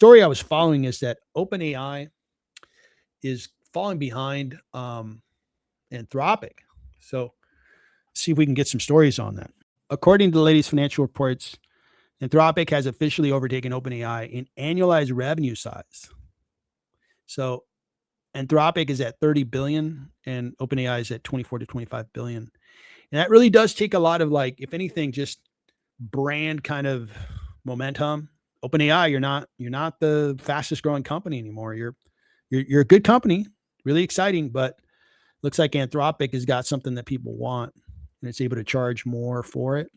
story I was following is that OpenAI is falling behind Anthropic. So see if we can get some stories on that. According to the latest financial reports, Anthropic has officially overtaken OpenAI in annualized revenue size. So Anthropic is at 30 billion and OpenAI is at 24 to 25 billion. And that really does take a lot of, like, if anything, just brand kind of momentum. OpenAI, you're not the fastest growing company anymore. You're a good company, really exciting, but looks like Anthropic has got something that people want and it's able to charge more for it.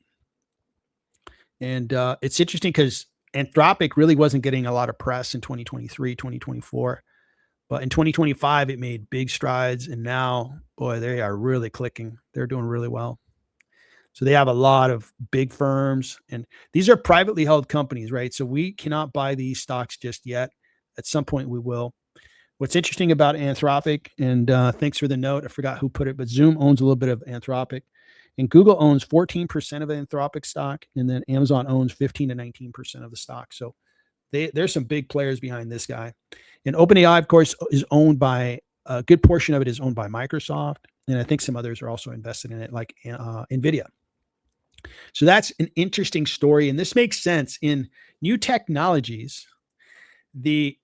And it's interesting because Anthropic really wasn't getting a lot of press in 2023, 2024. But in 2025, it made big strides. And now, boy, they are really clicking. They're doing really well. So they have a lot of big firms. And these are privately held companies, right? So we cannot buy these stocks just yet. At some point, we will. What's interesting about Anthropic, and thanks for the note, I forgot who put it, but Zoom owns a little bit of Anthropic. And Google owns 14% of Anthropic stock. And then Amazon owns 15 to 19% of the stock. So there's some big players behind this guy. And OpenAI, of course, is owned by a good portion of it is owned by Microsoft. And I think some others are also invested in it, like NVIDIA. So that's an interesting story. And this makes sense. In new technologies, the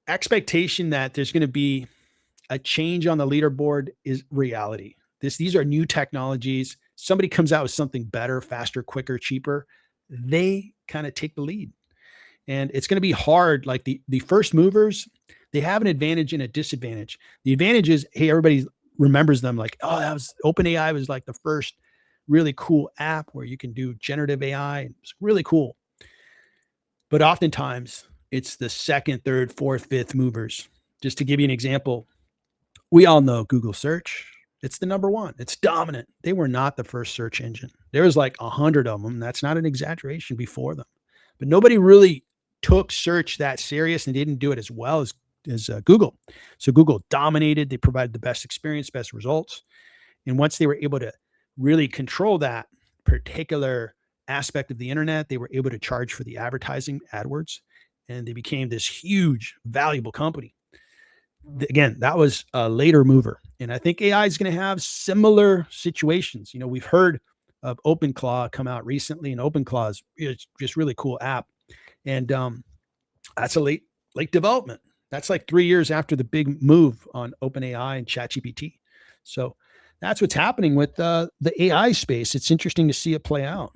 expectation that there's going to be a change on the leaderboard is reality. These are new technologies. Somebody comes out with something better, faster, quicker, cheaper. They kind of take the lead. And it's going to be hard. Like the first movers, they have an advantage and a disadvantage. The advantage is, hey, everybody remembers them like, oh, that was OpenAI was like the first really cool app where you can do generative AI. It's really cool. But oftentimes it's the second, third, fourth, fifth movers. Just to give you an example, we all know Google search. It's the number one. It's dominant. They were not the first search engine. There was like 100 of them. That's not an exaggeration before them. But nobody really took search that serious and didn't do it as well as Google. So Google dominated. They provided the best experience, best results. And once they were able to really control that particular aspect of the internet, they were able to charge for the advertising, AdWords, and they became this huge, valuable company. Again, that was a later mover. And I think AI is going to have similar situations. You know, we've heard of OpenClaw come out recently, and OpenClaw is just really cool app. And that's a late development. That's like 3 years after the big move on OpenAI and ChatGPT. So that's what's happening with the AI space. It's interesting to see it play out.